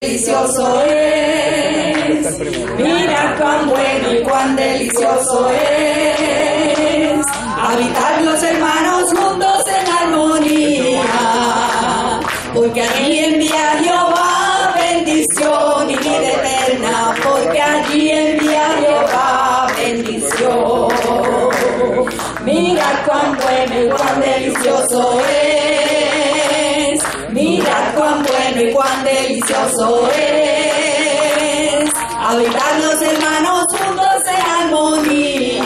Delicioso es, mira cuán bueno y cuán delicioso es, habitar los hermanos juntos en armonía, porque allí envía Jehová bendición y vida eterna, porque allí envía Jehová bendición. Mira cuán bueno y cuán delicioso es, mira cuán bueno y cuán delicioso es, habitar los hermanos juntos en armonía,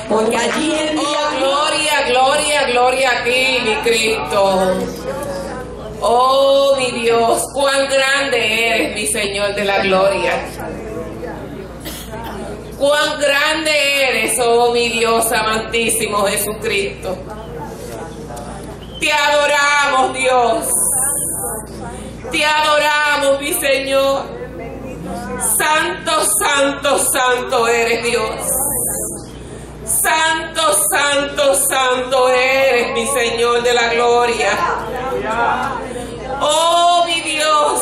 porque allí envía gloria, gloria, gloria a ti, mi Cristo. Oh, mi Dios, cuán grande eres, mi Señor de la gloria. Cuán grande eres, oh mi Dios amantísimo Jesucristo. Te adoramos, Dios. Te adoramos, mi Señor. Santo, santo, santo eres, Dios. Santo, santo, santo eres, mi Señor de la gloria. Oh, mi Dios,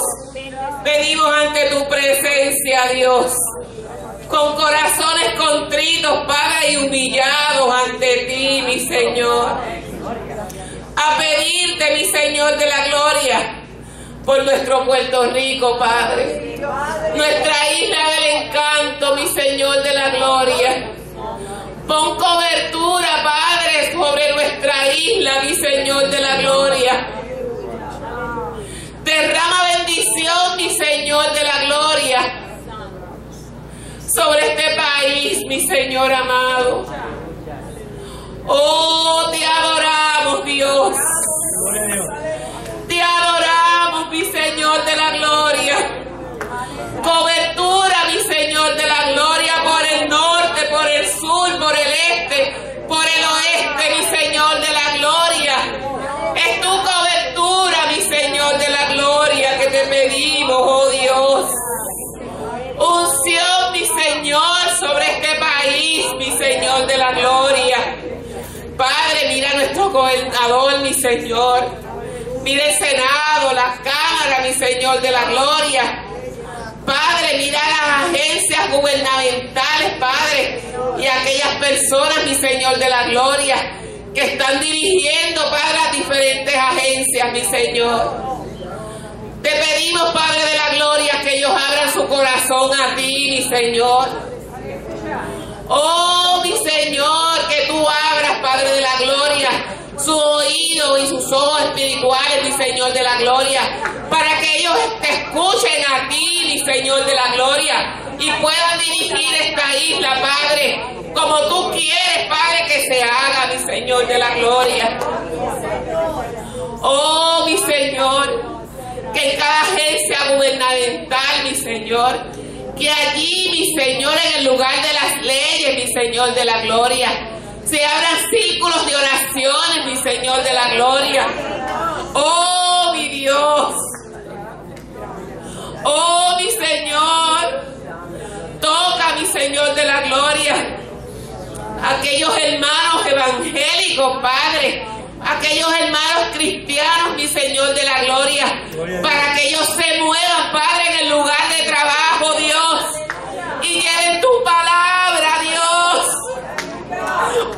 venimos ante tu presencia, Dios, con corazones contritos, Padre, y humillados ante ti, mi Señor, a pedirte, mi Señor de la gloria, por nuestro Puerto Rico, Padre, nuestra isla del encanto, mi Señor de la gloria. Pon cobertura, Padre, sobre nuestra isla, mi Señor de la gloria. Derrama bendición, mi Señor de la gloria, sobre este país, mi Señor amado. Oh, te adoramos, Dios. Te adoramos, mi Señor de la gloria. Cobertura, mi Señor de la gloria, por el norte, por el sur, por el este, por el oeste, mi Señor de la gloria. Es tu cobertura, mi Señor de la gloria, que te pedimos, oh Dios. Unción, mi Señor, sobre este país, mi Señor de la gloria. Padre, mira a nuestro gobernador, mi Señor. Mira el Senado, las cámaras, mi Señor de la gloria. Padre, mira las agencias gubernamentales, Padre, y aquellas personas, mi Señor de la gloria, que están dirigiendo, Padre, las diferentes agencias, mi Señor. Te pedimos, Padre de la gloria, que ellos abran su corazón a ti, mi Señor. Oh, mi Señor, que tú abras, Padre de la gloria, su oído y sus ojos espirituales, mi Señor de la gloria, para que ellos te escuchen a ti, mi Señor de la gloria, y puedan dirigir esta isla, Padre, como tú quieres, Padre, que se haga, mi Señor de la gloria. Oh, mi Señor, que en cada agencia gubernamental, mi Señor, que allí, mi Señor, en el lugar de las leyes, mi Señor de la gloria, se abran círculos de oraciones, mi Señor de la gloria. Oh, mi Dios. Oh, mi Señor. Toca, mi Señor de la gloria, aquellos hermanos evangélicos, Padre, aquellos hermanos cristianos, mi Señor de la gloria, para que ellos se muevan, Padre, en el lugar de trabajo, Dios, y lleven tu palabra, Dios.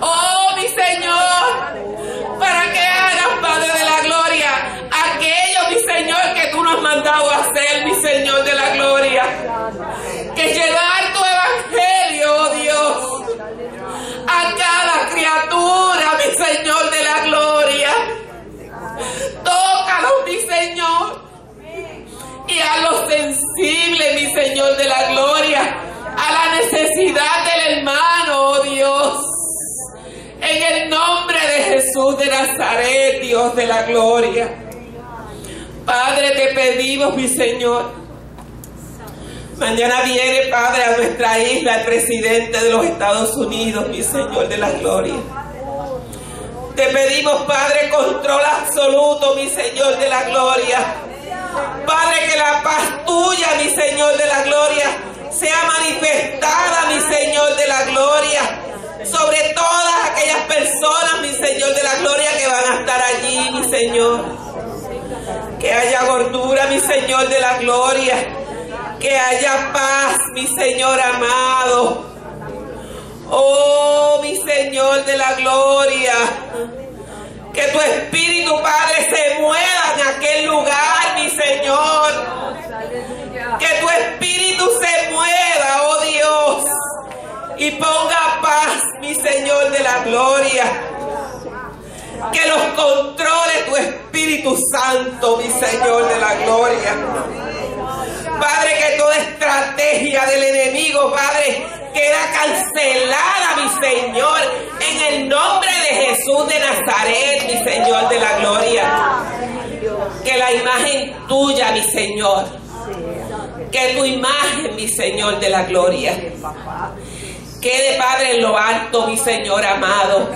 Oh, mi Señor, para que hagan, Padre de la gloria, aquello, mi Señor, que tú nos has mandado a hacer, mi Señor de la gloria, que llevar tu evangelio, oh Dios, a cada criatura, mi Señor de la gloria. Tócalos, mi Señor, y a los sensibles, mi Señor de la gloria, a la necesidad del hermano, oh Dios, en el nombre de Jesús de Nazaret, Dios de la gloria. Padre, te pedimos, mi Señor, mañana viene, Padre, a nuestra isla el presidente de los Estados Unidos, mi Señor de la gloria. Te pedimos, Padre, control absoluto, mi Señor de la gloria. Padre, que la paz tuya, mi Señor de la gloria, sea manifestada, mi Señor de la gloria, sobre todas aquellas personas, mi Señor de la gloria, que van a estar allí, mi Señor. Que haya gordura, mi Señor de la gloria. Que haya paz, mi Señor amado. Oh, mi Señor de la gloria. Que tu Espíritu, Padre, se mueva en aquel lugar, mi Señor. Que tu Espíritu se mueva, oh Dios, y ponga paz, mi Señor de la gloria. Que los controle tu Espíritu Santo, mi Señor de la gloria. Padre, que toda estrategia del enemigo, Padre, queda cancelada, mi Señor, en el nombre de Jesús de Nazaret, mi Señor de la gloria. Que la imagen tuya, mi Señor, que tu imagen, mi Señor de la gloria, quede, Padre, en lo alto, mi Señor amado.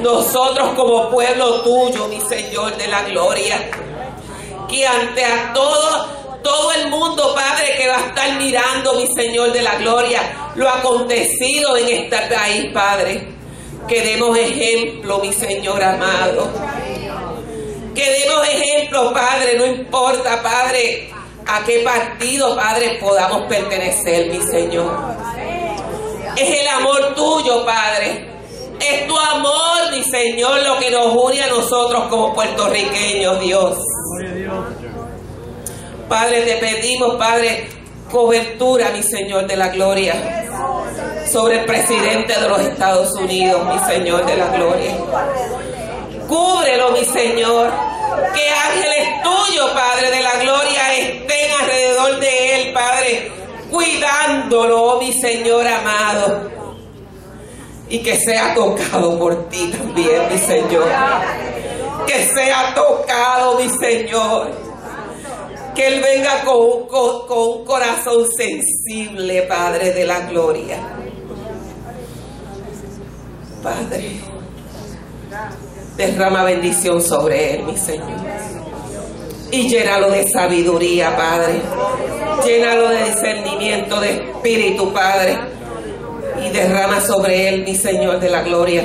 Nosotros como pueblo tuyo, mi Señor de la gloria, que ante a todo el mundo, Padre, que va a estar mirando, mi Señor de la gloria, lo acontecido en este país, Padre, que demos ejemplo, mi Señor amado. Que demos ejemplo, Padre, no importa, Padre, a qué partido, Padre, podamos pertenecer, mi Señor. Es el amor tuyo, Padre. Es tu amor, mi Señor, lo que nos une a nosotros como puertorriqueños, Dios. Padre, te pedimos, Padre, cobertura, mi Señor de la gloria, sobre el presidente de los Estados Unidos, mi Señor de la gloria. Cúbrelo, mi Señor. Que ángeles tuyos, Padre de la gloria, estén alrededor de él, Padre, cuidándolo, mi Señor amado. Y que sea tocado por ti también, mi Señor. Que sea tocado, mi Señor. Que él venga con un corazón sensible, Padre de la gloria. Padre, derrama bendición sobre él, mi Señor. Y llénalo de sabiduría, Padre. Llénalo de discernimiento, de espíritu, Padre. Y derrama sobre él, mi Señor de la gloria,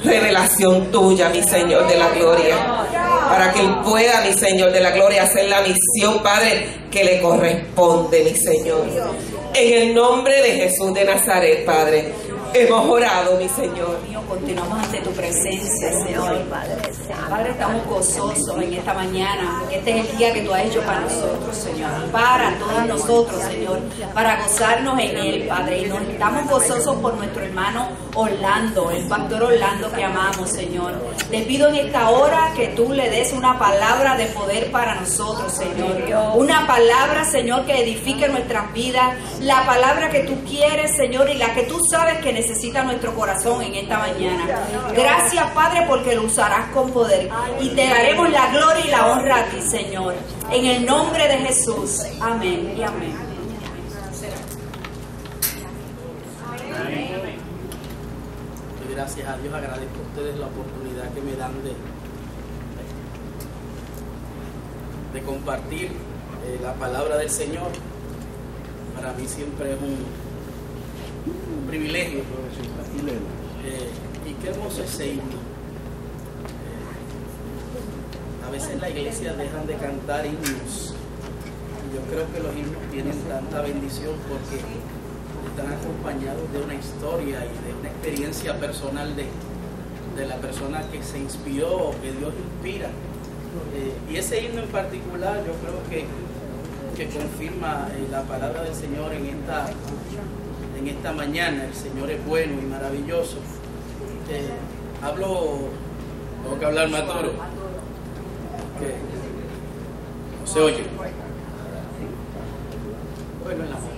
revelación tuya, mi Señor de la gloria, para que él pueda, mi Señor de la gloria, hacer la misión, Padre, que le corresponde, mi Señor. En el nombre de Jesús de Nazaret, Padre, hemos orado, mi Señor. Continuamos ante tu presencia, Señor. Padre, estamos gozosos en esta mañana, porque este es el día que tú has hecho para nosotros, Señor. Para todos nosotros, Señor, para gozarnos en él, Padre. Y nos estamos gozosos por nuestro hermano Orlando, el pastor Orlando que amamos, Señor. Te pido en esta hora que tú le des una palabra de poder para nosotros, Señor. Una palabra, Señor, que edifique nuestras vidas. La palabra que tú quieres, Señor, y la que tú sabes que necesita nuestro corazón en esta mañana. Gracias, Padre, porque lo usarás con poder. Y te daremos la gloria y la honra a ti, Señor. En el nombre de Jesús. Amén y amén. Gracias a Dios, agradezco a ustedes la oportunidad que me dan de compartir la palabra del Señor. Para mí siempre es un privilegio. Y qué hermoso ese himno. A veces la iglesia dejan de cantar himnos. Yo creo que los himnos tienen tanta bendición porque están acompañados de una historia y de una experiencia personal de la persona que se inspiró, que Dios inspira. Y ese himno en particular yo creo que confirma la palabra del Señor en esta mañana. El Señor es bueno y maravilloso. Tengo que hablar más duro. No se oye. Bueno, en la mano.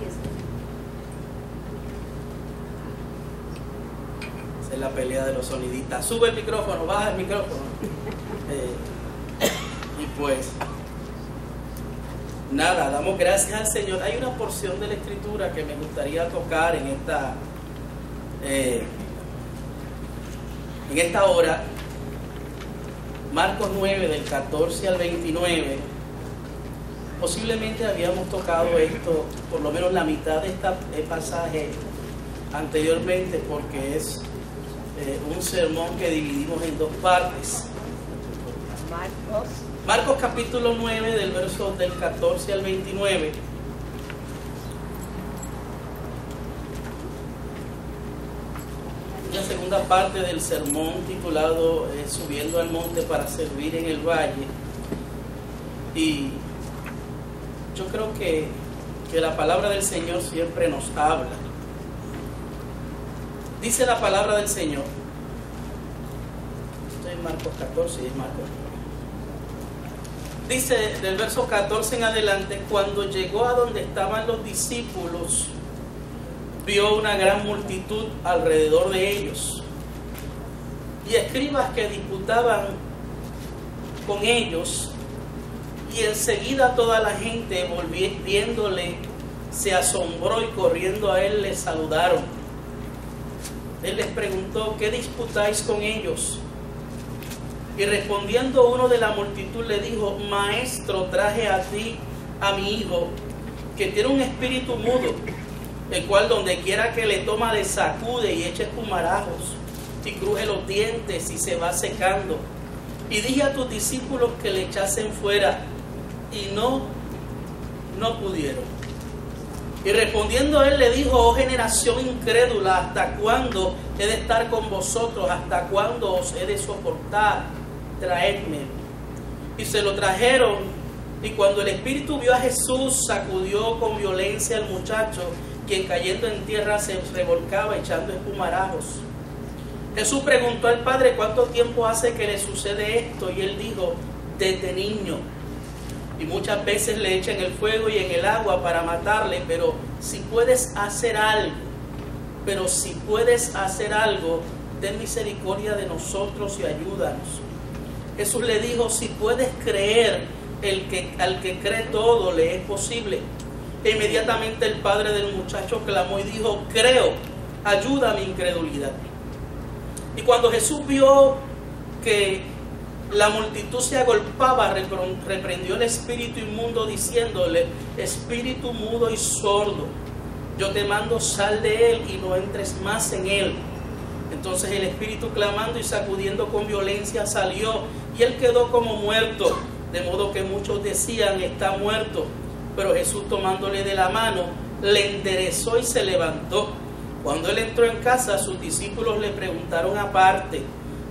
Esa es la pelea de los sonidistas. Sube el micrófono, baja el micrófono. Y pues, nada, damos gracias al Señor. Hay una porción de la Escritura que me gustaría tocar en esta hora. Marcos 9, del 14 al 29. Posiblemente habíamos tocado esto, por lo menos la mitad de este pasaje anteriormente, porque es un sermón que dividimos en dos partes. Marcos capítulo 9, del verso del 14 al 29. La segunda parte del sermón titulado Subiendo al monte para servir en el valle. Y yo creo que la palabra del Señor siempre nos habla. Dice la palabra del Señor. Estoy en Marcos 14 y es Marcos 9. Dice del verso 14 en adelante: cuando llegó a donde estaban los discípulos, vio una gran multitud alrededor de ellos y escribas que disputaban con ellos, y enseguida toda la gente, viéndole, se asombró y corriendo a él le saludaron. Él les preguntó: ¿qué disputáis con ellos? Y respondiendo uno de la multitud le dijo: Maestro, traje a ti a mi hijo, que tiene un espíritu mudo, el cual donde quiera que le toma le sacude y echa espumarajos y cruje los dientes y se va secando. Y dije a tus discípulos que le echasen fuera, y no pudieron. Y respondiendo él le dijo: oh generación incrédula, ¿hasta cuándo he de estar con vosotros? ¿Hasta cuándo os he de soportar? Traedme. Y se lo trajeron, y cuando el espíritu vio a Jesús, sacudió con violencia al muchacho, quien cayendo en tierra se revolcaba echando espumarajos. Jesús preguntó al padre: ¿cuánto tiempo hace que le sucede esto? Y él dijo: desde niño. Y muchas veces le echan el fuego y en el agua para matarle, pero si puedes hacer algo, ten misericordia de nosotros y ayúdanos. Jesús le dijo: si puedes creer, al que cree todo le es posible. E inmediatamente el padre del muchacho clamó y dijo: creo, ayuda a mi incredulidad. Y cuando Jesús vio que la multitud se agolpaba, reprendió el espíritu inmundo diciéndole: espíritu mudo y sordo, yo te mando, sal de él y no entres más en él. Entonces el espíritu, clamando y sacudiendo con violencia, salió, y él quedó como muerto, de modo que muchos decían: está muerto. Pero Jesús, tomándole de la mano, le enderezó y se levantó. Cuando él entró en casa, sus discípulos le preguntaron aparte: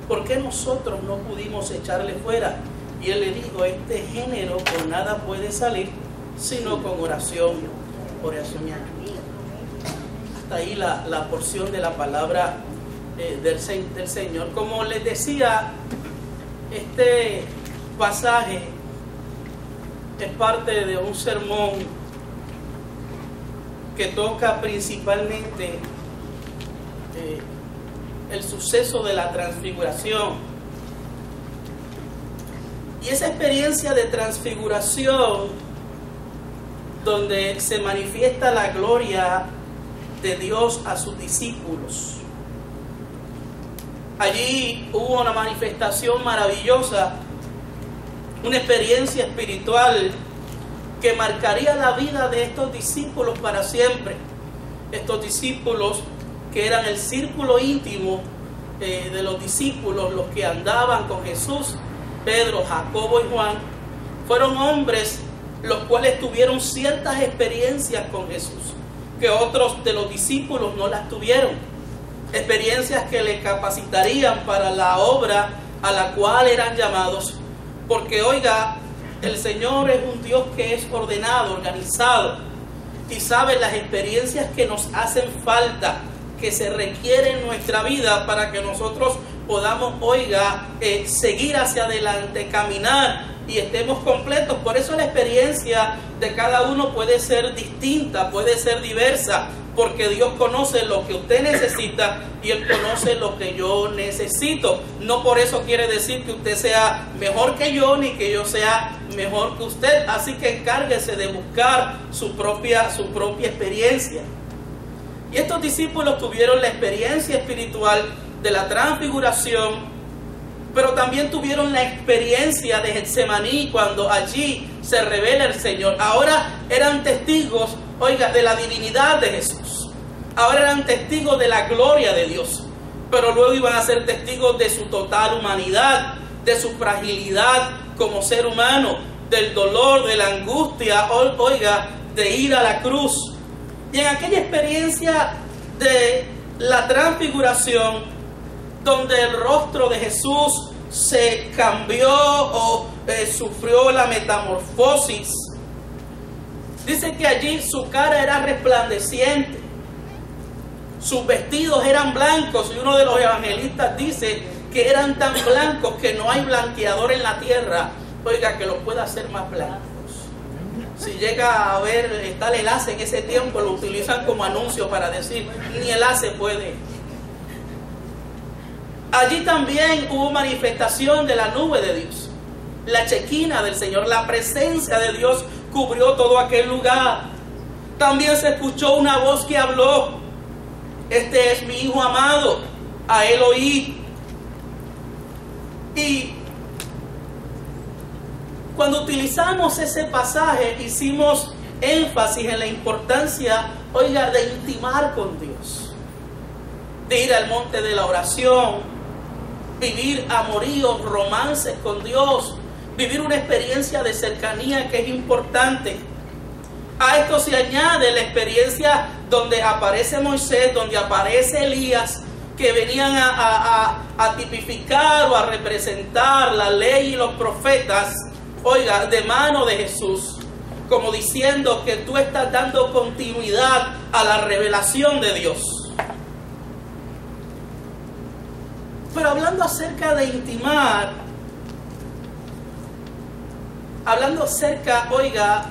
¿por qué nosotros no pudimos echarle fuera? Y él le dijo: este género por nada puede salir, sino con oración y ayuno. Hasta ahí la porción de la palabra del Señor. Como les decía, este pasaje es parte de un sermón que toca principalmente el suceso de la transfiguración. Y esa experiencia de transfiguración, donde se manifiesta la gloria de Dios a sus discípulos. Allí hubo una manifestación maravillosa, una experiencia espiritual que marcaría la vida de estos discípulos para siempre. Estos discípulos que eran el círculo íntimo de los discípulos, los que andaban con Jesús, Pedro, Jacobo y Juan, fueron hombres los cuales tuvieron ciertas experiencias con Jesús, que otros de los discípulos no las tuvieron. Experiencias que les capacitarían para la obra a la cual eran llamados. Porque oiga, el Señor es un Dios que es ordenado, organizado, y sabe las experiencias que nos hacen falta, que se requieren en nuestra vida para que nosotros podamos, seguir hacia adelante, caminar y estemos completos. Por eso la experiencia de cada uno puede ser distinta, puede ser diversa, porque Dios conoce lo que usted necesita y Él conoce lo que yo necesito. No por eso quiere decir que usted sea mejor que yo, ni que yo sea mejor que usted. Así que encárguese de buscar su propia experiencia. Y estos discípulos tuvieron la experiencia espiritual de la transfiguración, pero también tuvieron la experiencia de Getsemaní, cuando allí se revela el Señor. Ahora eran testigos, de la divinidad de Jesús. Ahora eran testigos de la gloria de Dios, pero luego iban a ser testigos de su total humanidad, de su fragilidad como ser humano, del dolor, de la angustia, oiga, de ir a la cruz. Y en aquella experiencia de la transfiguración, donde el rostro de Jesús se cambió o sufrió la metamorfosis, dice que allí su cara era resplandeciente, sus vestidos eran blancos, y uno de los evangelistas dice que eran tan blancos que no hay blanqueador en la tierra, oiga, que los pueda hacer más blancos. Si llega a haber tal enlace en ese tiempo, lo utilizan como anuncio para decir, ni el enlace puede. Allí también hubo manifestación de la nube de Dios, la chequina del Señor, la presencia de Dios cubrió todo aquel lugar. También se escuchó una voz que habló: este es mi Hijo amado, a él oí. Y cuando utilizamos ese pasaje, hicimos énfasis en la importancia, oiga, de intimar con Dios, de ir al monte de la oración, vivir amoríos, romances con Dios, vivir una experiencia de cercanía que es importante. A esto se añade la experiencia donde aparece Moisés, donde aparece Elías, que venían a tipificar o a representar la ley y los profetas, oiga, de mano de Jesús, como diciendo que tú estás dando continuidad a la revelación de Dios. Pero hablando acerca de intimar, hablando acerca, oiga,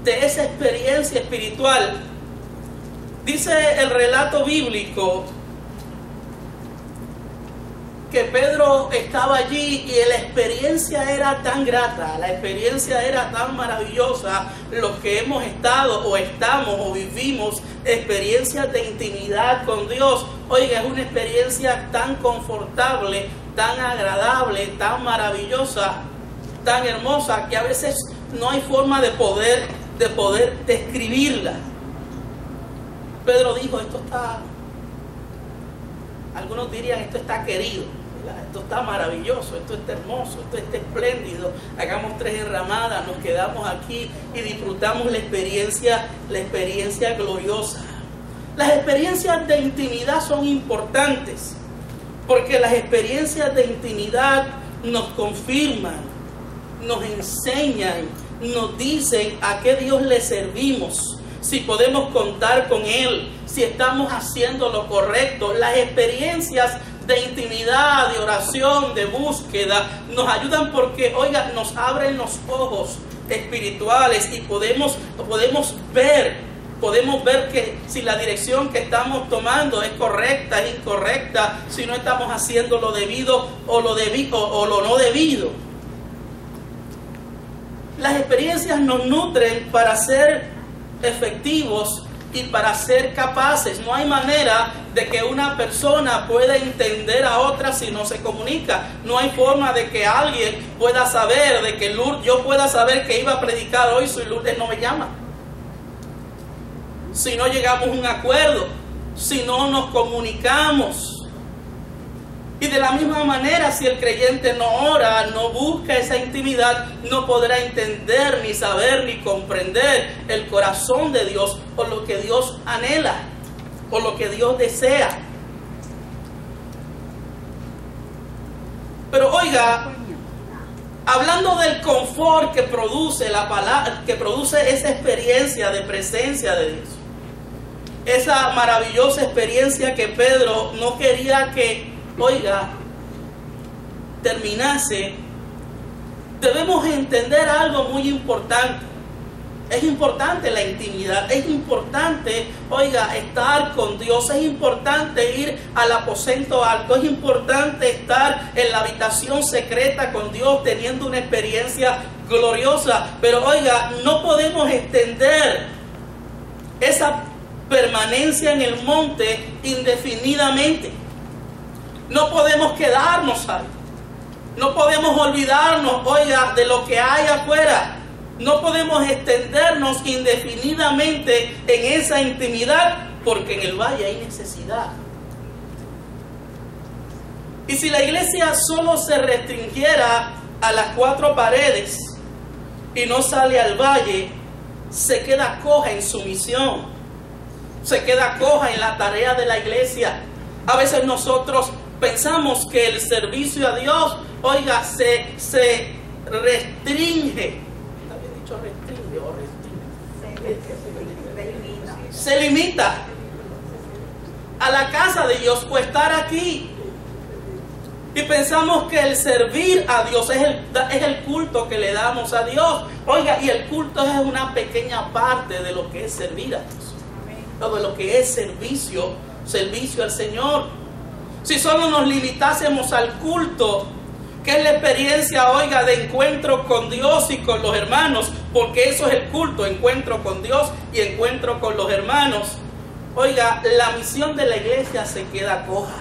de esa experiencia espiritual, dice el relato bíblico que Pedro estaba allí y la experiencia era tan grata, la experiencia era tan maravillosa. Los que hemos estado o estamos o vivimos experiencias de intimidad con Dios, oiga, es una experiencia tan confortable, tan agradable, tan maravillosa, tan hermosa, que a veces no hay forma de poder describirla. Pedro dijo, esto está, algunos dirían, esto está querido, ¿verdad? Esto está maravilloso, esto está hermoso, esto está espléndido. Hagamos 3 enramadas, nos quedamos aquí y disfrutamos la experiencia gloriosa. Las experiencias de intimidad son importantes, porque las experiencias de intimidad nos confirman, nos enseñan, nos dicen a qué Dios le servimos, si podemos contar con Él, si estamos haciendo lo correcto. Las experiencias de intimidad, de oración, de búsqueda, nos ayudan porque, oiga, nos abren los ojos espirituales y podemos ver que si la dirección que estamos tomando es correcta, es incorrecta, si no estamos haciendo lo debido o lo no debido. Las experiencias nos nutren para ser efectivos y para ser capaces. No hay manera de que una persona pueda entender a otra si no se comunica. No hay forma de que alguien pueda saber, de que yo pueda saber que iba a predicar hoy si Lourdes no me llama, si no llegamos a un acuerdo, si no nos comunicamos. Y de la misma manera, si el creyente no ora, no busca esa intimidad, no podrá entender, ni saber, ni comprender el corazón de Dios, o lo que Dios anhela, o lo que Dios desea. Pero oiga, hablando del confort que produce la palabra, que produce esa experiencia de presencia de Dios, esa maravillosa experiencia que Pedro no quería que, oiga, terminase, debemos entender algo muy importante. Es importante la intimidad, es importante, oiga, estar con Dios, es importante ir al aposento alto, es importante estar en la habitación secreta con Dios teniendo una experiencia gloriosa. Pero oiga, no podemos extender esa permanencia en el monte indefinidamente. No podemos quedarnos ahí. No podemos olvidarnos, oiga, de lo que hay afuera. No podemos extendernos indefinidamente en esa intimidad, porque en el valle hay necesidad. Y si la iglesia solo se restringiera a las cuatro paredes y no sale al valle, se queda coja en su misión, se queda coja en la tarea de la iglesia. A veces nosotros pensamos que el servicio a Dios, oiga, se restringe. ¿Está bien dicho restringe o restringe? Se limita a la casa de Dios o estar aquí. Y pensamos que el servir a Dios es el culto que le damos a Dios. Oiga, y el culto es una pequeña parte de lo que es servir a Dios. O de lo que es servicio al Señor. Si solo nos limitásemos al culto, que es la experiencia, oiga, de encuentro con Dios y con los hermanos, porque eso es el culto, encuentro con Dios y encuentro con los hermanos. Oiga, la misión de la iglesia se queda coja.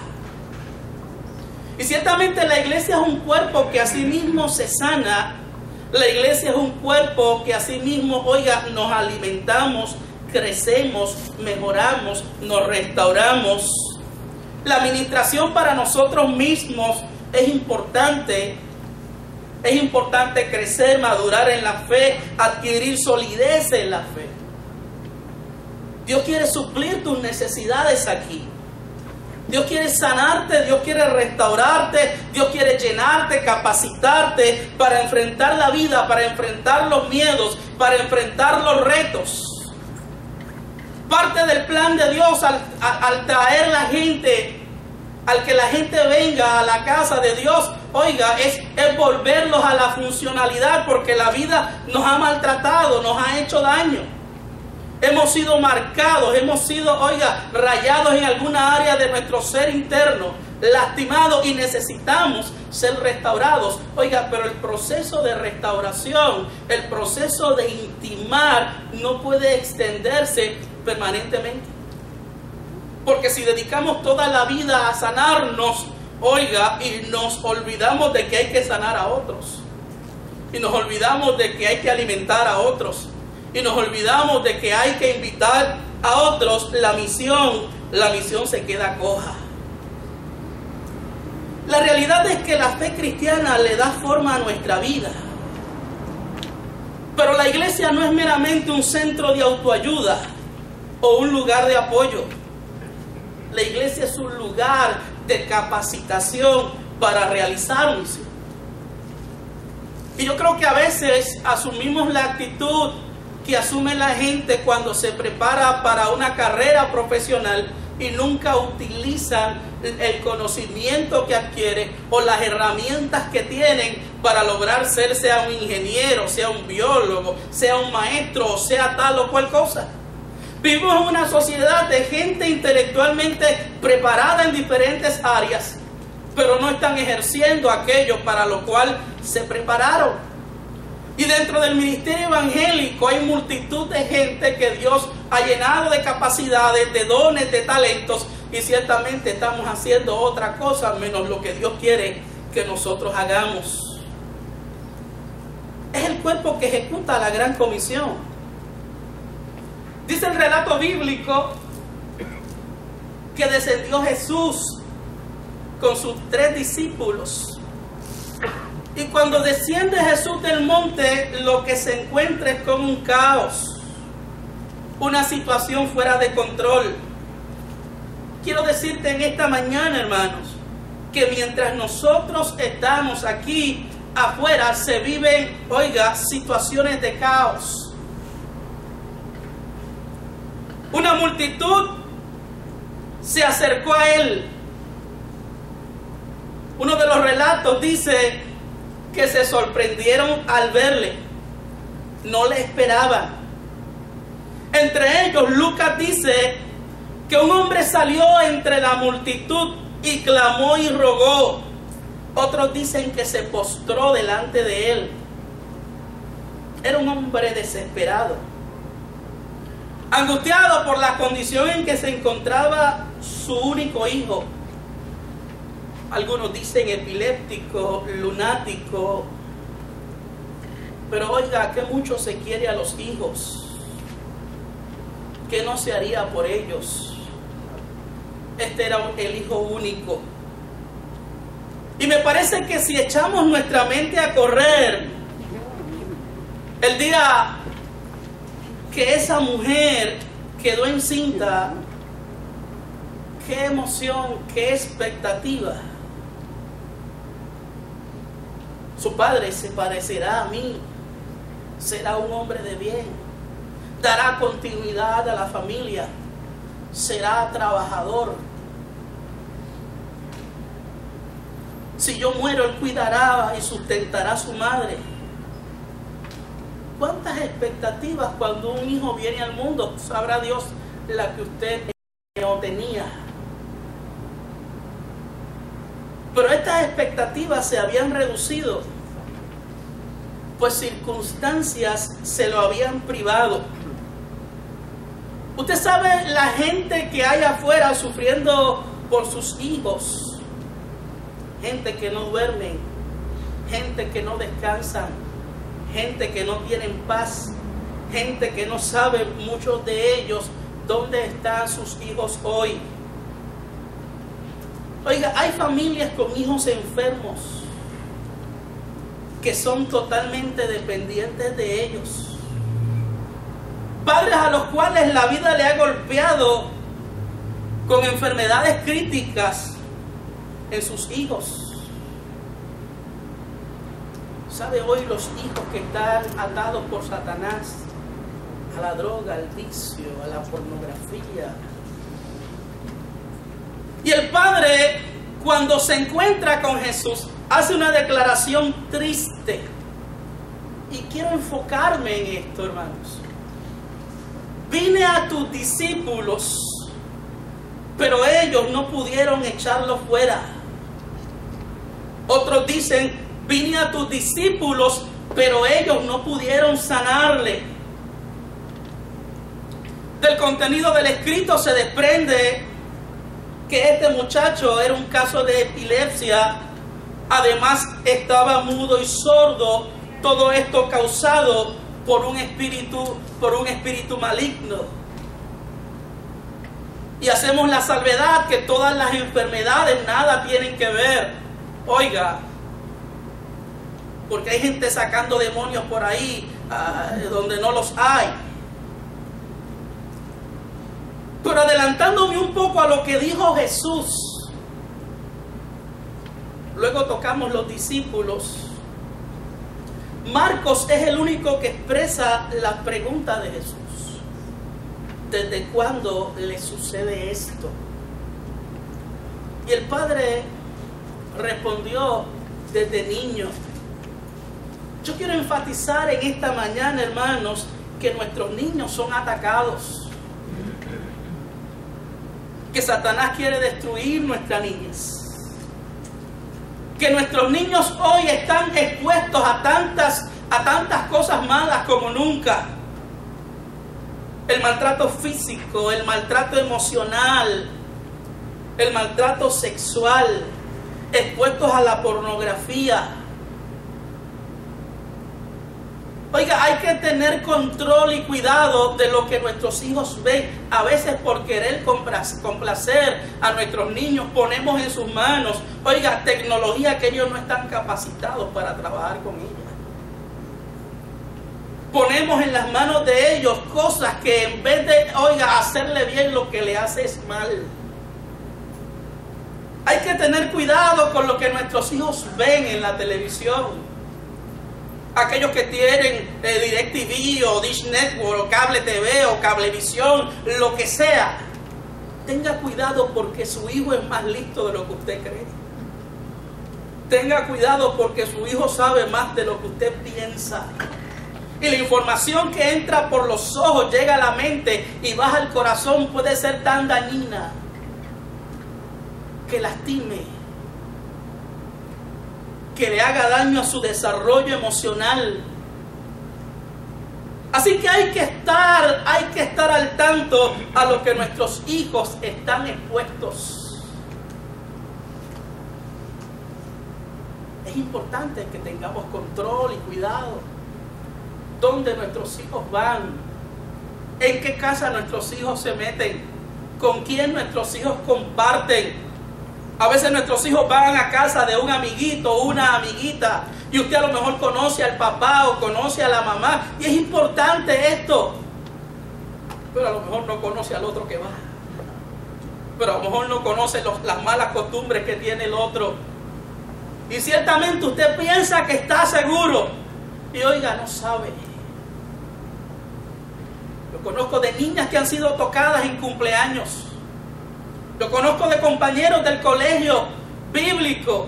Y ciertamente la iglesia es un cuerpo que a sí mismo se sana. La iglesia es un cuerpo que a sí mismo, oiga, nos alimentamos, crecemos, mejoramos, nos restauramos. La administración para nosotros mismos es importante. Es importante crecer, madurar en la fe, adquirir solidez en la fe. Dios quiere suplir tus necesidades aquí. Dios quiere sanarte, Dios quiere restaurarte, Dios quiere llenarte, capacitarte para enfrentar la vida, para enfrentar los miedos, para enfrentar los retos. Parte del plan de Dios al traer la gente, al que la gente venga a la casa de Dios, oiga, es volverlos a la funcionalidad, porque la vida nos ha maltratado, nos ha hecho daño. Hemos sido marcados, hemos sido, oiga, rayados en alguna área de nuestro ser interno, lastimados, y necesitamos ser restaurados. Oiga, pero el proceso de restauración, el proceso de intimar, no puede extenderse permanentemente. Porque si dedicamos toda la vida a sanarnos, oiga, y nos olvidamos de que hay que sanar a otros, y nos olvidamos de que hay que alimentar a otros, y nos olvidamos de que hay que invitar a otros, la misión se queda coja. La realidad es que la fe cristiana le da forma a nuestra vida. Pero la iglesia no es meramente un centro de autoayuda o un lugar de apoyo. La iglesia es un lugar de capacitación para realizar misión. Y yo creo que a veces asumimos la actitud que asume la gente cuando se prepara para una carrera profesional y nunca utilizan el conocimiento que adquiere o las herramientas que tienen para lograr ser, sea un ingeniero, sea un biólogo, sea un maestro, o sea tal o cual cosa. Vivimos en una sociedad de gente intelectualmente preparada en diferentes áreas, pero no están ejerciendo aquello para lo cual se prepararon. Y dentro del ministerio evangélico hay multitud de gente que Dios ha llenado de capacidades, de dones, de talentos, y ciertamente estamos haciendo otra cosa menos lo que Dios quiere que nosotros hagamos. Es el cuerpo que ejecuta la gran comisión. Dice el relato bíblico que descendió Jesús con sus 3 discípulos. Y cuando desciende Jesús del monte, lo que se encuentra es con un caos, una situación fuera de control. Quiero decirte en esta mañana, hermanos, que mientras nosotros estamos aquí afuera, se viven, oiga, situaciones de caos. Una multitud se acercó a él. Uno de los relatos dice que se sorprendieron al verle, no le esperaban. Entre ellos, Lucas dice que un hombre salió entre la multitud y clamó y rogó. Otros dicen que se postró delante de él. Era un hombre desesperado, angustiado por la condición en que se encontraba su único hijo. Algunos dicen epiléptico, lunático. Pero oiga, que mucho se quiere a los hijos. ¿Qué no se haría por ellos? Este era el hijo único. Y me parece que si echamos nuestra mente a correr, el día que esa mujer quedó encinta, qué emoción, qué expectativa. Su padre se parecerá a mí, será un hombre de bien, dará continuidad a la familia, será trabajador. Si yo muero, él cuidará y sustentará a su madre. ¿Cuántas expectativas cuando un hijo viene al mundo? Sabrá Dios la que usted no tenía. Pero estas expectativas se habían reducido, pues circunstancias se lo habían privado. Usted sabe la gente que hay afuera sufriendo por sus hijos, gente que no duermen, gente que no descansan, gente que no tienen paz, gente que no sabe, muchos de ellos, dónde están sus hijos hoy. Oiga, hay familias con hijos enfermos que son totalmente dependientes de ellos. Padres a los cuales la vida le ha golpeado con enfermedades críticas en sus hijos. ¿Sabe hoy los hijos que están atados por Satanás a la droga, al vicio, a la pornografía? Y el padre, cuando se encuentra con Jesús, hace una declaración triste. Y quiero enfocarme en esto, hermanos. Vine a tus discípulos, pero ellos no pudieron echarlo fuera. Otros dicen, vine a tus discípulos, pero ellos no pudieron sanarle. Del contenido del escrito se desprende que este muchacho era un caso de epilepsia, además estaba mudo y sordo, todo esto causado por un espíritu maligno. Y hacemos la salvedad que todas las enfermedades nada tienen que ver, oiga, porque hay gente sacando demonios por ahí donde no los hay. Pero adelantándome un poco a lo que dijo Jesús, luego tocamos los discípulos. Marcos es el único que expresa la pregunta de Jesús. ¿Desde cuándo le sucede esto? Y el padre respondió, desde niño. Yo quiero enfatizar en esta mañana, hermanos, que nuestros niños son atacados. Que Satanás quiere destruir nuestra niñez. Que nuestros niños hoy están expuestos a tantas cosas malas como nunca. El maltrato físico, el maltrato emocional, el maltrato sexual, expuestos a la pornografía. Oiga, hay que tener control y cuidado de lo que nuestros hijos ven. A veces por querer complacer a nuestros niños ponemos en sus manos, oiga, tecnología que ellos no están capacitados para trabajar con ella. Ponemos en las manos de ellos cosas que en vez de, oiga, hacerle bien, lo que le hace es mal. Hay que tener cuidado con lo que nuestros hijos ven en la televisión. Aquellos que tienen DirecTV o Dish Network o Cable TV o Cablevisión, lo que sea, tenga cuidado porque su hijo es más listo de lo que usted cree. Tenga cuidado porque su hijo sabe más de lo que usted piensa. Y la información que entra por los ojos, llega a la mente y baja al corazón, puede ser tan dañina que lastime, que le haga daño a su desarrollo emocional. Así que hay que estar al tanto a lo que nuestros hijos están expuestos. Es importante que tengamos control y cuidado. ¿Dónde nuestros hijos van? ¿En qué casa nuestros hijos se meten? ¿Con quién nuestros hijos comparten? A veces nuestros hijos van a casa de un amiguito o una amiguita y usted a lo mejor conoce al papá o conoce a la mamá y es importante esto, pero a lo mejor no conoce al otro que va, pero a lo mejor no conoce las malas costumbres que tiene el otro y ciertamente usted piensa que está seguro y oiga, no sabe. Lo conozco de niñas que han sido tocadas en cumpleaños. Lo conozco de compañeros del colegio bíblico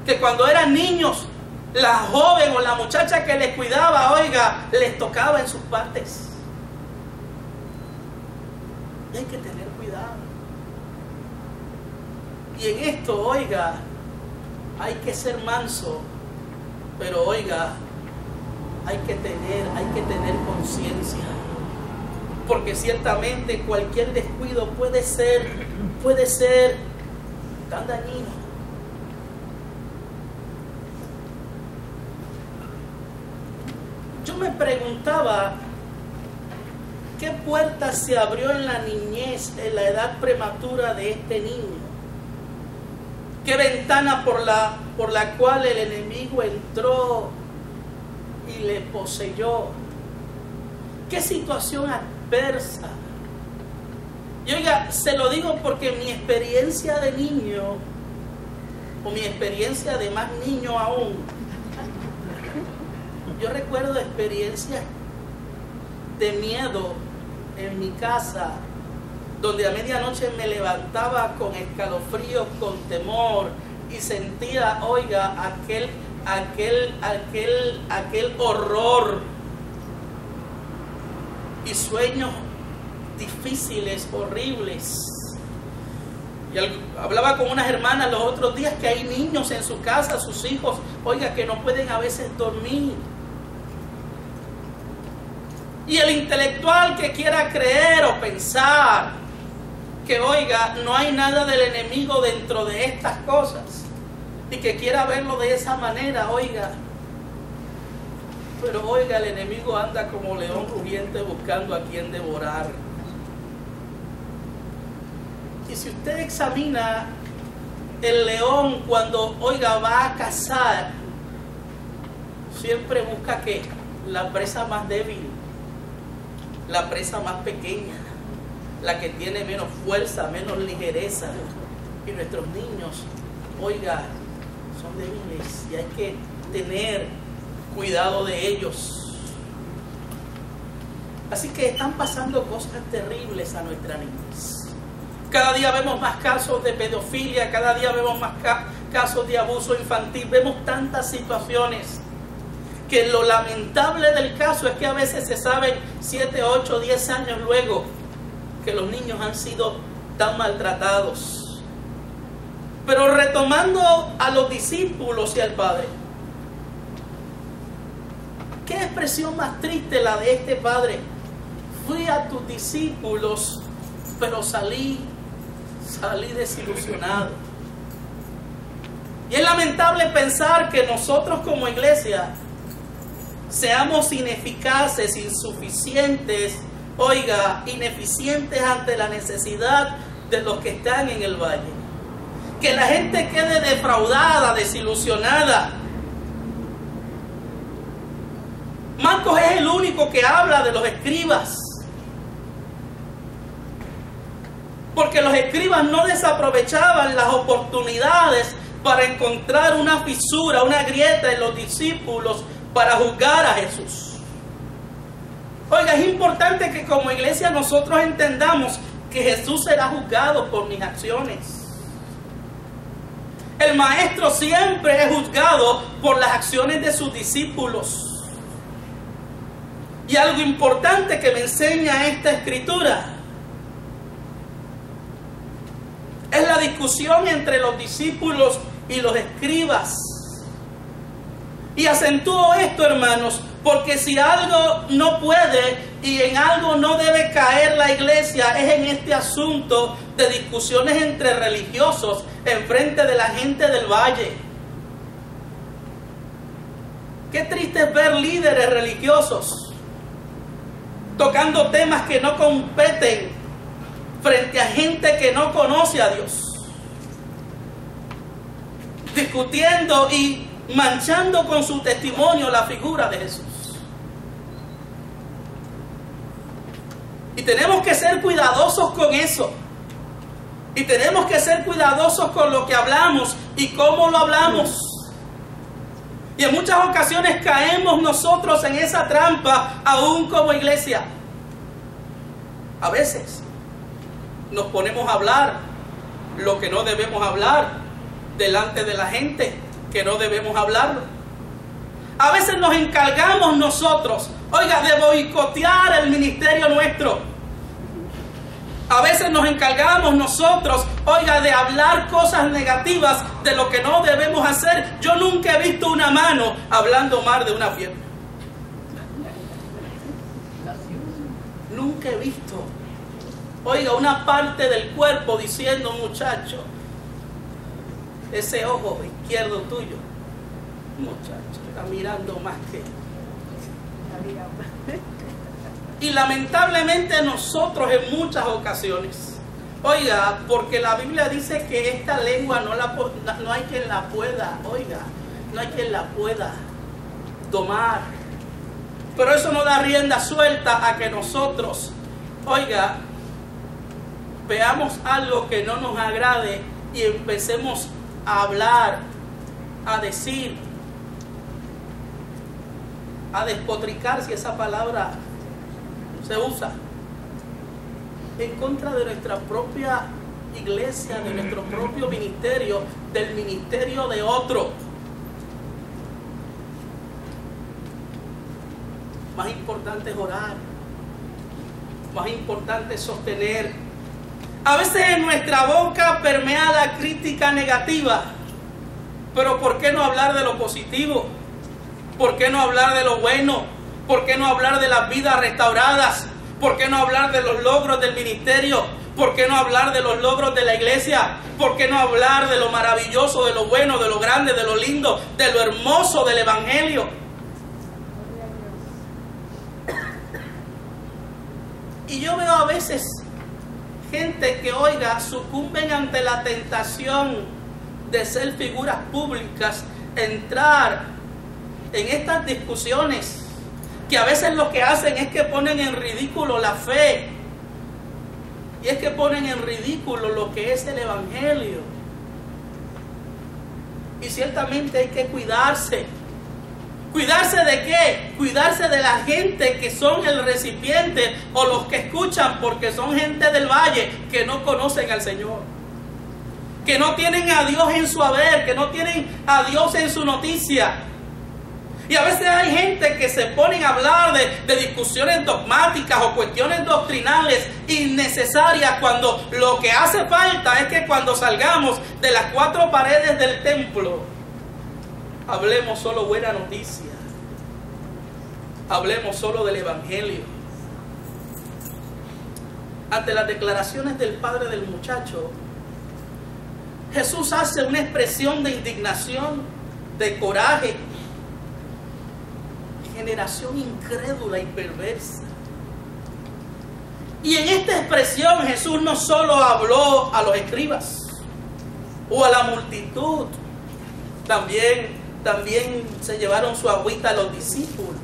que cuando eran niños, la joven o la muchacha que les cuidaba, oiga, les tocaba en sus partes. Y hay que tener cuidado. Y en esto, oiga, hay que ser manso, pero oiga, hay que tener conciencia. Porque ciertamente cualquier descuido puede ser tan dañino. Yo me preguntaba qué puerta se abrió en la niñez, en la edad prematura de este niño. Qué ventana por la cual el enemigo entró y le poseyó. Qué situación adversa. Y oiga, se lo digo porque mi experiencia de niño, o mi experiencia de más niño aún, yo recuerdo experiencias de miedo en mi casa, donde a medianoche me levantaba con escalofríos, con temor, y sentía, oiga, aquel horror y sueños difíciles, horribles. Y hablaba con unas hermanas los otros días que hay niños en su casa, sus hijos, oiga, que no pueden a veces dormir. Y el intelectual que quiera creer o pensar que, oiga, no hay nada del enemigo dentro de estas cosas y que quiera verlo de esa manera, oiga, pero oiga, el enemigo anda como león rugiente buscando a quien devorar. Y si usted examina el león cuando, oiga, va a cazar, siempre busca ¿qué? La presa más débil, la presa más pequeña, la que tiene menos fuerza, menos ligereza. Y nuestros niños, oiga, son débiles y hay que tener cuidado de ellos. Así que están pasando cosas terribles a nuestra niñez. Cada día vemos más casos de pedofilia, cada día vemos más casos de abuso infantil, vemos tantas situaciones que lo lamentable del caso es que a veces se sabe 7, 8, 10 años luego que los niños han sido tan maltratados. Pero retomando a los discípulos y al Padre, qué expresión más triste la de este padre. Fui a tus discípulos, pero salí desilusionado. Y es lamentable pensar que nosotros como iglesia seamos ineficaces, insuficientes, oiga, ineficientes ante la necesidad de los que están en el valle. Que la gente quede defraudada, desilusionada. Marcos es el único que habla de los escribas. Porque los escribas no desaprovechaban las oportunidades para encontrar una fisura, una grieta en los discípulos para juzgar a Jesús. Oiga, es importante que como iglesia nosotros entendamos que Jesús será juzgado por mis acciones. El maestro siempre es juzgado por las acciones de sus discípulos. Y algo importante que me enseña esta escritura es la discusión entre los discípulos y los escribas. Y acentúo esto, hermanos, porque si algo no puede y en algo no debe caer la iglesia es en este asunto de discusiones entre religiosos en frente de la gente del valle. Qué triste es ver líderes religiosos tocando temas que no competen frente a gente que no conoce a Dios. discutiendo y manchando con su testimonio la figura de Jesús. Y tenemos que ser cuidadosos con eso. Y tenemos que ser cuidadosos con lo que hablamos y cómo lo hablamos. Y en muchas ocasiones caemos nosotros en esa trampa, aún como iglesia. A veces nos ponemos a hablar lo que no debemos hablar delante de la gente, que no debemos hablarlo. A veces nos encargamos nosotros, oiga, de boicotear el ministerio nuestro. A veces nos encargamos nosotros, oiga, de hablar cosas negativas de lo que no debemos hacer. Yo nunca he visto una mano hablando mal de una pierna. Nunca he visto, oiga, una parte del cuerpo diciendo, muchacho, ese ojo izquierdo tuyo, muchacho, está mirando más que... Y lamentablemente nosotros en muchas ocasiones, oiga, porque la Biblia dice que esta lengua no hay quien la pueda, oiga, no hay quien la pueda domar. Pero eso no da rienda suelta a que nosotros, oiga, veamos algo que no nos agrade y empecemos a hablar, a decir, a despotricar, si esa palabra se usa, en contra de nuestra propia iglesia, de nuestro propio ministerio, del ministerio de otro. Más importante es orar, más importante es sostener. A veces en nuestra boca permea la crítica negativa, pero ¿por qué no hablar de lo positivo? ¿Por qué no hablar de lo bueno? ¿Por qué no hablar de las vidas restauradas? ¿Por qué no hablar de los logros del ministerio? ¿Por qué no hablar de los logros de la iglesia? ¿Por qué no hablar de lo maravilloso, de lo bueno, de lo grande, de lo lindo, de lo hermoso del evangelio? Y yo veo a veces gente que, oiga, sucumben ante la tentación de ser figuras públicas, entrar en estas discusiones, que a veces lo que hacen es que ponen en ridículo la fe, y es que ponen en ridículo lo que es el evangelio. Y ciertamente hay que cuidarse. ¿Cuidarse de qué? Cuidarse de la gente que son el recipiente o los que escuchan, porque son gente del valle que no conocen al Señor, que no tienen a Dios en su haber, que no tienen a Dios en su noticia. Y a veces hay gente que se ponen a hablar de discusiones dogmáticas o cuestiones doctrinales innecesarias, cuando lo que hace falta es que cuando salgamos de las cuatro paredes del templo, hablemos solo buena noticia. Hablemos solo del evangelio. Ante las declaraciones del padre del muchacho, Jesús hace una expresión de indignación, de coraje. Generación incrédula y perversa. Y en esta expresión Jesús no solo habló a los escribas o a la multitud, también se llevaron su agüita a los discípulos.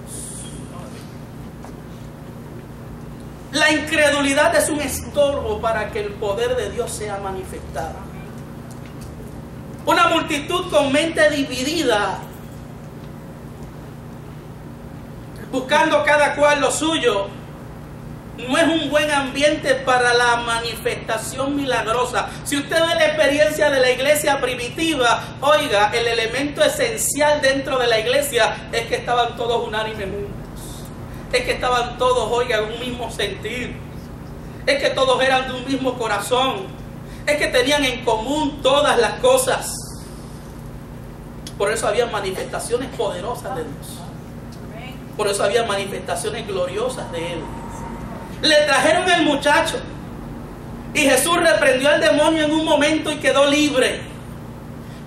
La incredulidad es un estorbo para que el poder de Dios sea manifestado. Una multitud con mente dividida, buscando cada cual lo suyo, no es un buen ambiente para la manifestación milagrosa. Si usted ve la experiencia de la iglesia primitiva, oiga, el elemento esencial dentro de la iglesia es que estaban todos unánimes juntos. Es que estaban todos, oiga, en un mismo sentir. Es que todos eran de un mismo corazón. Es que tenían en común todas las cosas. Por eso había manifestaciones poderosas de Dios. Por eso había manifestaciones gloriosas de Él. Le trajeron al muchacho y Jesús reprendió al demonio en un momento y quedó libre.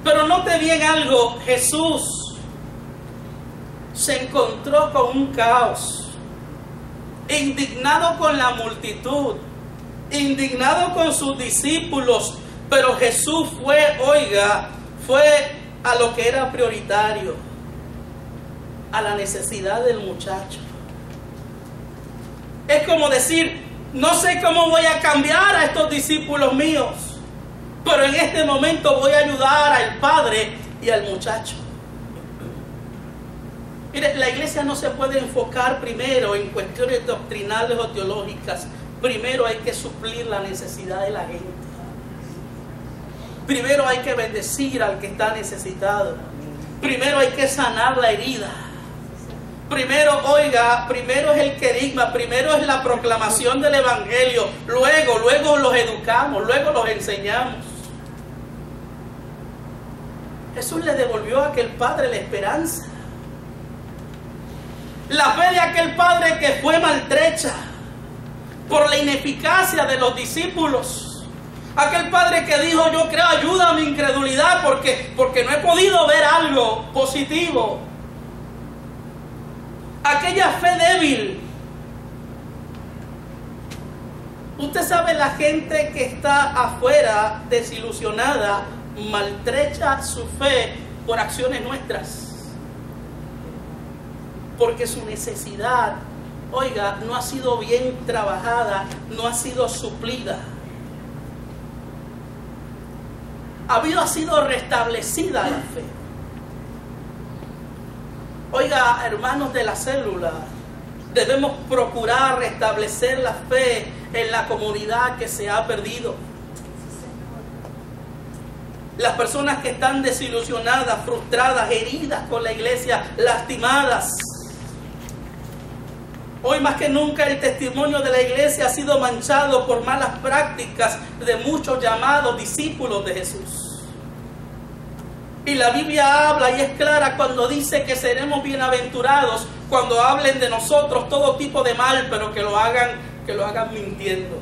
Pero note bien algo, Jesús se encontró con un caos, indignado con la multitud, indignado con sus discípulos, pero Jesús fue a lo que era prioritario, a la necesidad del muchacho. Es como decir, no sé cómo voy a cambiar a estos discípulos míos, pero en este momento voy a ayudar al padre y al muchacho. Mire, la iglesia no se puede enfocar primero en cuestiones doctrinales o teológicas. Primero hay que suplir la necesidad de la gente. Primero hay que bendecir al que está necesitado. Primero hay que sanar la herida. Primero, oiga, primero es el querigma, primero es la proclamación del evangelio. Luego los educamos, luego los enseñamos. Jesús le devolvió a aquel padre la esperanza. La fe de aquel padre que fue maltrecha por la ineficacia de los discípulos. Aquel padre que dijo, yo creo, ayuda a mi incredulidad porque no he podido ver algo positivo. Aquella fe débil. Usted sabe, la gente que está afuera, desilusionada, maltrecha su fe por acciones nuestras. Porque su necesidad, oiga, no ha sido bien trabajada, no ha sido suplida. Ha sido restablecida la fe. Oiga, hermanos de la célula, debemos procurar restablecer la fe en la comunidad que se ha perdido. Las personas que están desilusionadas, frustradas, heridas con la iglesia, lastimadas. Hoy más que nunca el testimonio de la iglesia ha sido manchado por malas prácticas de muchos llamados discípulos de Jesús. Y la Biblia habla y es clara cuando dice que seremos bienaventurados cuando hablen de nosotros todo tipo de mal, pero que lo hagan mintiendo.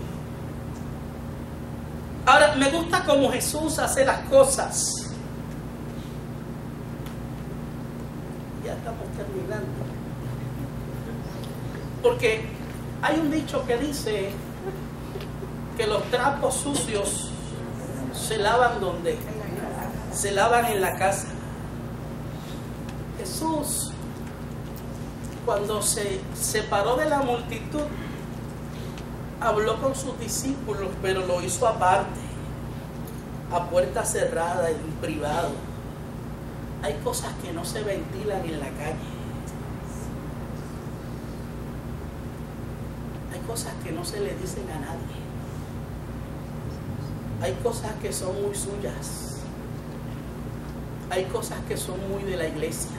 Ahora, me gusta cómo Jesús hace las cosas. Ya estamos terminando. Porque hay un dicho que dice que los trapos sucios se lavan ¿dónde? Se lavan en la casa. Jesús, cuando se separó de la multitud, habló con sus discípulos, pero lo hizo aparte, a puerta cerrada, en privado. Hay cosas que no se ventilan en la calle. Hay cosas que no se le dicen a nadie. Hay cosas que son muy suyas. Hay cosas que son muy de la iglesia.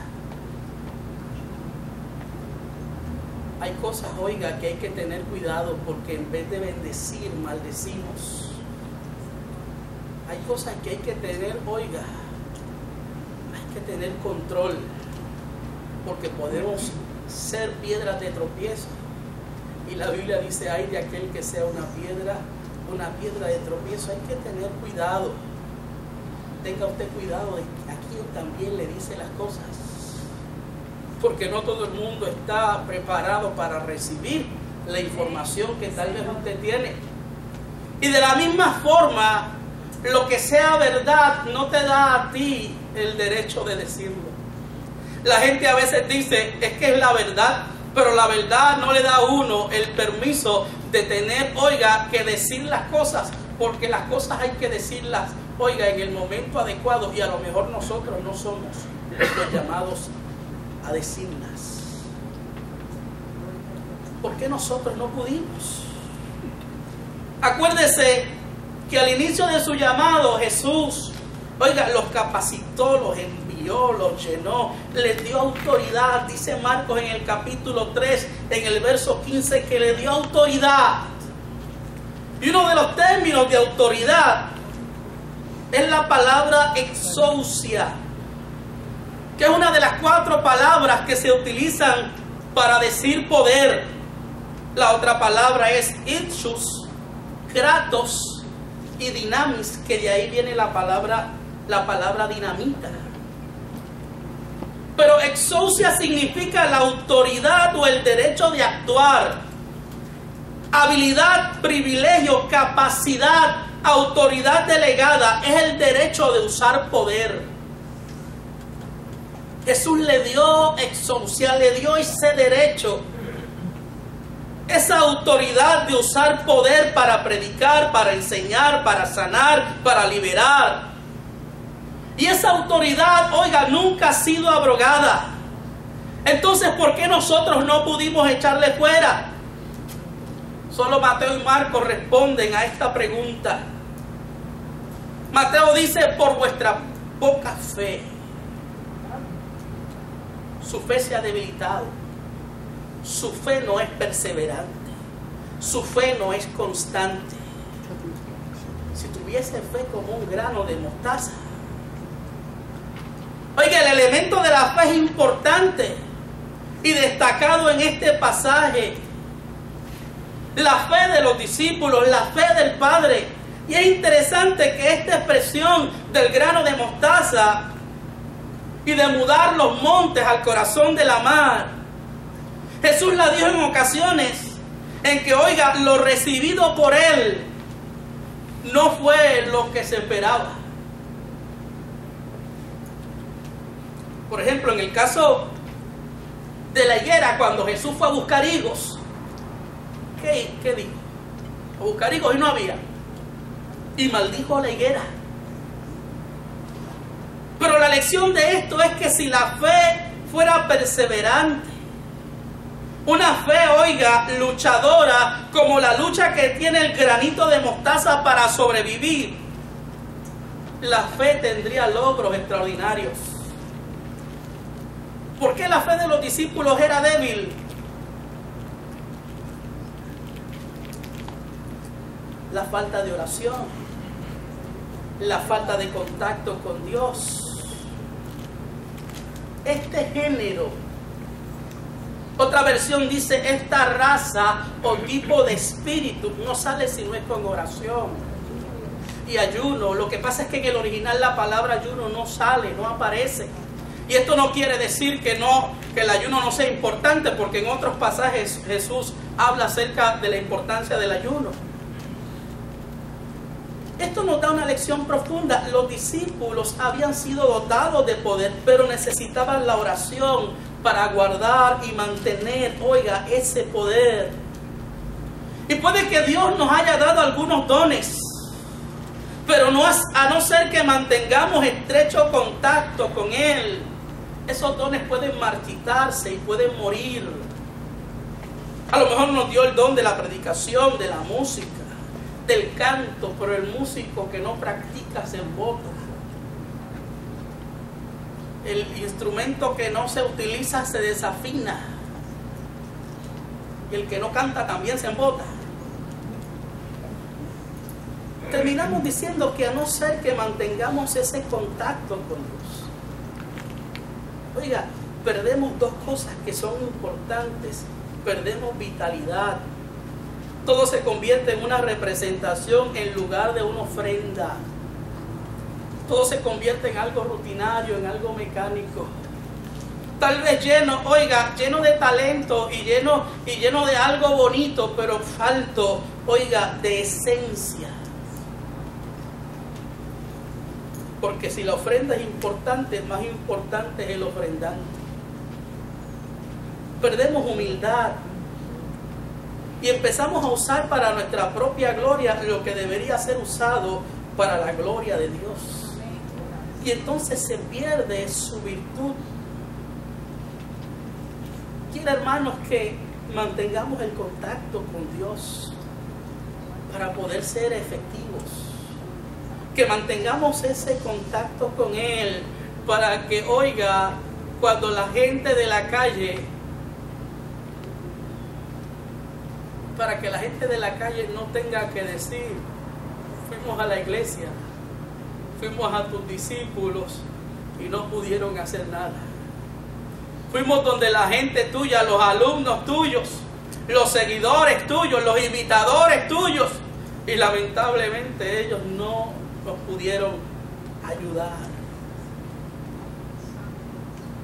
Hay cosas, oiga, que hay que tener cuidado porque en vez de bendecir, maldecimos. Hay cosas que hay que tener, oiga, hay que tener control porque podemos ser piedras de tropiezo. Y la Biblia dice, ay de aquel que sea una piedra de tropiezo. Hay que tener cuidado. Tenga usted cuidado de a quien también le dice las cosas. Porque no todo el mundo está preparado para recibir la información que tal vez usted tiene. Y de la misma forma, lo que sea verdad no te da a ti el derecho de decirlo. La gente a veces dice, es que es la verdad, pero la verdad no le da a uno el permiso de tener, oiga, que decir las cosas, porque las cosas hay que decirlas, oiga, en el momento adecuado, y a lo mejor nosotros no somos los llamados a decirlas. ¿Por qué nosotros no pudimos? Acuérdese que al inicio de su llamado Jesús, oiga, los capacitó, los envió, los llenó, les dio autoridad. Dice Marcos en el capítulo 3, en el verso 15, que le dio autoridad. Y uno de los términos de autoridad es la palabra exousia, que es una de las 4 palabras que se utilizan para decir poder. La otra palabra es ixus, kratos y dinamis, que de ahí viene la palabra dinamita. Pero exousia significa la autoridad o el derecho de actuar. Habilidad, privilegio, capacidad, autoridad delegada es el derecho de usar poder. Jesús le dio exousia, le dio ese derecho, esa autoridad de usar poder para predicar, para enseñar, para sanar, para liberar. Y esa autoridad, oiga, nunca ha sido abrogada. Entonces, ¿por qué nosotros no pudimos echarle fuera? Solo Mateo y Marcos responden a esta pregunta. Mateo dice, por vuestra poca fe. Su fe se ha debilitado. Su fe no es perseverante. Su fe no es constante. Si tuviese fe como un grano de mostaza. Oiga, el elemento de la fe es importante y destacado en este pasaje. La fe de los discípulos, la fe del Padre. Y es interesante que esta expresión del grano de mostaza y de mudar los montes al corazón de la mar, Jesús la dijo en ocasiones en que, oiga, lo recibido por Él no fue lo que se esperaba. Por ejemplo, en el caso de la higuera, cuando Jesús fue a buscar higos, ¿qué dijo? A buscar higos y no había. Y maldijo la higuera. Pero la lección de esto es que si la fe fuera perseverante, una fe, oiga, luchadora, como la lucha que tiene el granito de mostaza para sobrevivir, la fe tendría logros extraordinarios. ¿Por qué la fe de los discípulos era débil? La falta de oración, la falta de contacto con Dios. Este género, otra versión dice, esta raza o tipo de espíritu no sale si no es con oración y ayuno. Lo que pasa es que en el original la palabra ayuno no sale, no aparece. Y esto no quiere decir que el ayuno no sea importante, porque en otros pasajes Jesús habla acerca de la importancia del ayuno. Esto nos da una lección profunda. Los discípulos habían sido dotados de poder, pero necesitaban la oración para guardar y mantener, oiga, ese poder. Y puede que Dios nos haya dado algunos dones, pero a no ser que mantengamos estrecho contacto con Él, esos dones pueden marchitarse y pueden morir. A lo mejor nos dio el don de la predicación, de la música, del canto, pero el músico que no practica se embota. El instrumento que no se utiliza se desafina. Y el que no canta también se embota. Terminamos diciendo que a no ser que mantengamos ese contacto con Dios, oiga, perdemos dos cosas que son importantes. Perdemos vitalidad. Todo se convierte en una representación en lugar de una ofrenda. Todo se convierte en algo rutinario, en algo mecánico. Tal vez lleno de talento y lleno de algo bonito, pero falto, oiga, de esencia. Porque si la ofrenda es importante, más importante es el ofrendante. Perdemos humildad y empezamos a usar para nuestra propia gloria lo que debería ser usado para la gloria de Dios. Y entonces se pierde su virtud. Quiero, hermanos, que mantengamos el contacto con Dios para poder ser efectivos. Que mantengamos ese contacto con Él para que, oiga, cuando la gente de la calle, para que la gente de la calle no tenga que decir, fuimos a la iglesia, fuimos a tus discípulos y no pudieron hacer nada. Fuimos donde la gente tuya, los alumnos tuyos, los seguidores tuyos, los imitadores tuyos, y lamentablemente ellos no nos pudieron ayudar.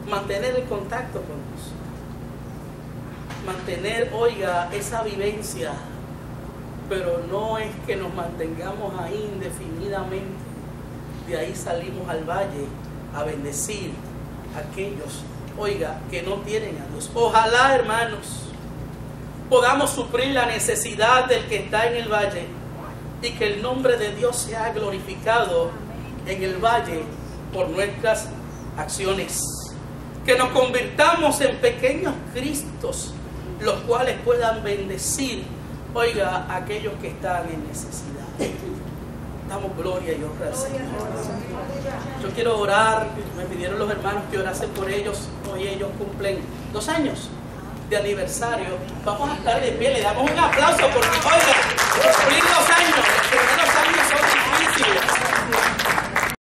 Mantener el contacto con Dios. Mantener, oiga, esa vivencia. Pero no es que nos mantengamos ahí indefinidamente. De ahí salimos al valle a bendecir, aquellos, oiga, que no tienen a Dios. Ojalá, hermanos, podamos suplir la necesidad del que está en el valle y que el nombre de Dios sea glorificado en el valle por nuestras acciones. Que nos convirtamos en pequeños Cristos, los cuales puedan bendecir, oiga, a aquellos que están en necesidad. Damos gloria y honra al Señor. Yo quiero orar, me pidieron los hermanos que orasen por ellos. Hoy ellos cumplen 2 años de aniversario. Vamos a estar de pie, le damos un aplauso porque, oiga, cumplir 2 años, los primeros años son